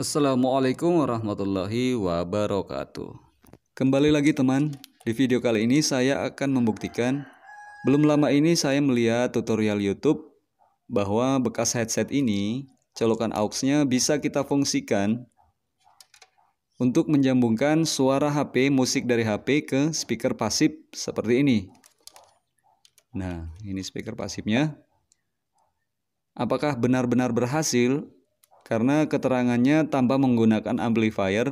Assalamualaikum warahmatullahi wabarakatuh. Kembali lagi teman, di video kali ini saya akan membuktikan. Belum lama ini saya melihat tutorial YouTube bahwa bekas headset ini, colokan AUX-nya bisa kita fungsikan untuk menyambungkan suara HP, musik dari HP ke speaker pasif seperti ini. Nah, ini speaker pasifnya. Apakah benar-benar berhasil? Karena keterangannya tanpa menggunakan amplifier,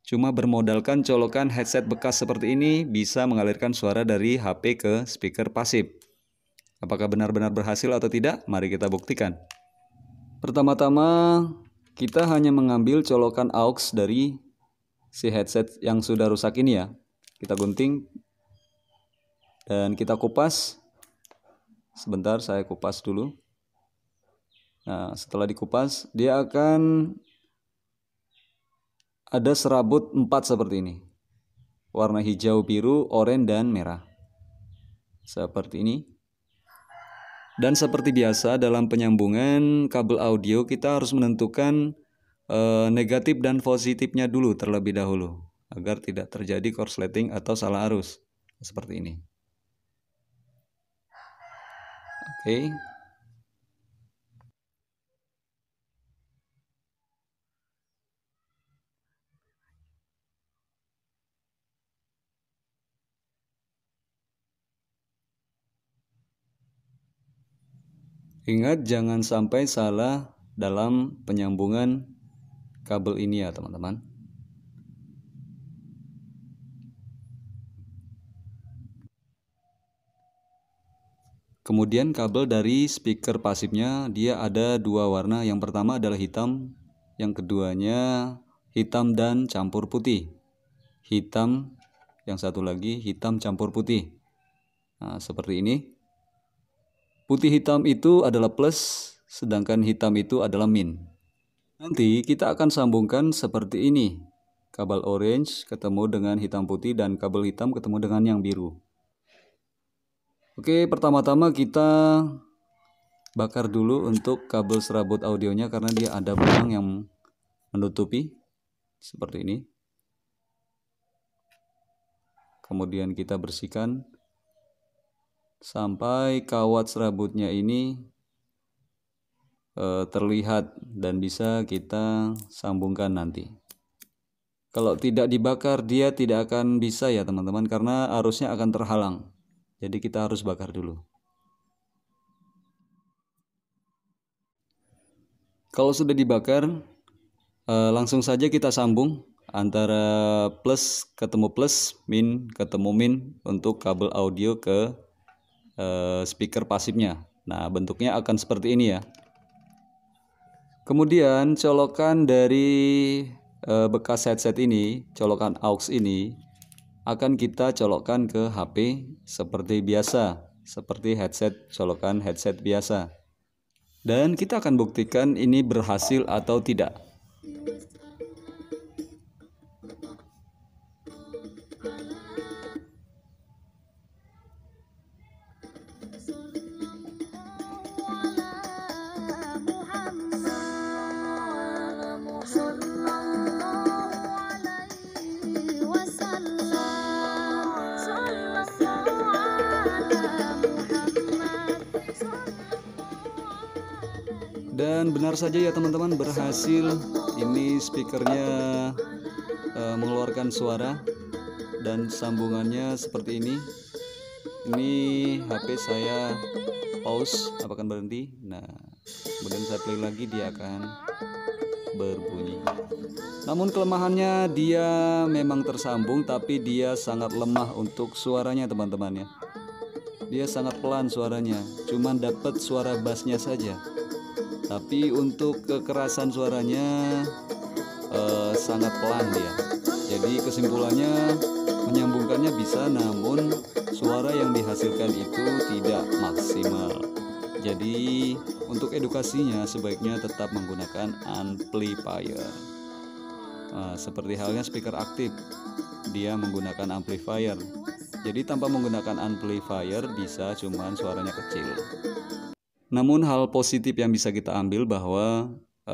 cuma bermodalkan colokan headset bekas seperti ini bisa mengalirkan suara dari HP ke speaker pasif. Apakah benar-benar berhasil atau tidak? Mari kita buktikan. Pertama-tama kita hanya mengambil colokan AUX dari si headset yang sudah rusak ini ya. Kita gunting dan kita kupas. Sebentar saya kupas dulu. Nah, setelah dikupas, dia akan ada serabut 4 seperti ini. Warna hijau, biru, oranye, dan merah. Seperti ini. Dan seperti biasa dalam penyambungan kabel audio, kita harus menentukan negatif dan positifnya dulu terlebih dahulu. Agar tidak terjadi korsleting atau salah arus. Seperti ini. Oke. Ingat jangan sampai salah dalam penyambungan kabel ini ya teman-teman. Kemudian kabel dari speaker pasifnya dia ada dua warna. Yang pertama adalah hitam, yang keduanya hitam dan campur putih. Hitam, yang satu lagi hitam campur putih. Nah, seperti ini. Putih hitam itu adalah plus, sedangkan hitam itu adalah min. Nanti kita akan sambungkan seperti ini. Kabel orange ketemu dengan hitam putih dan kabel hitam ketemu dengan yang biru. Oke, pertama-tama kita bakar dulu untuk kabel serabut audionya karena dia ada benang yang menutupi seperti ini. Kemudian kita bersihkan sampai kawat serabutnya ini terlihat dan bisa kita sambungkan nanti. Kalau tidak dibakar dia tidak akan bisa ya teman-teman karena arusnya akan terhalang. Jadi kita harus bakar dulu. Kalau sudah dibakar langsung saja kita sambung antara plus ketemu plus, min ketemu min untuk kabel audio ke speaker pasifnya. Nah, bentuknya akan seperti ini ya. Kemudian colokan dari bekas headset ini, colokan AUX ini akan kita colokkan ke HP seperti biasa, seperti colokan headset biasa. Dan kita akan buktikan ini berhasil atau tidak. Dan benar saja ya teman-teman, berhasil. Ini speakernya mengeluarkan suara dan sambungannya seperti ini. Ini HP saya pause, akan berhenti. Nah, kemudian saya play lagi, dia akan berbunyi. Namun kelemahannya dia memang tersambung, tapi dia sangat lemah untuk suaranya teman-teman ya. Dia sangat pelan suaranya, cuman dapat suara bassnya saja. Tapi untuk kekerasan suaranya sangat pelan dia. Jadi kesimpulannya menyambungkannya bisa, namun suara yang dihasilkan itu tidak maksimal. Jadi untuk edukasinya sebaiknya tetap menggunakan amplifier. Nah, seperti halnya speaker aktif, dia menggunakan amplifier. Jadi tanpa menggunakan amplifier bisa cuman suaranya kecil. Namun hal positif yang bisa kita ambil bahwa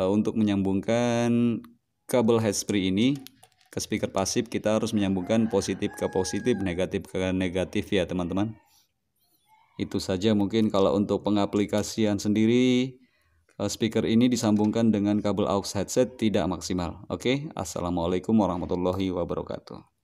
untuk menyambungkan kabel handsfree ini ke speaker pasif, kita harus menyambungkan positif ke positif, negatif ke negatif ya teman-teman. Itu saja. Mungkin kalau untuk pengaplikasian sendiri, speaker ini disambungkan dengan kabel aux headset tidak maksimal. Oke, assalamualaikum warahmatullahi wabarakatuh.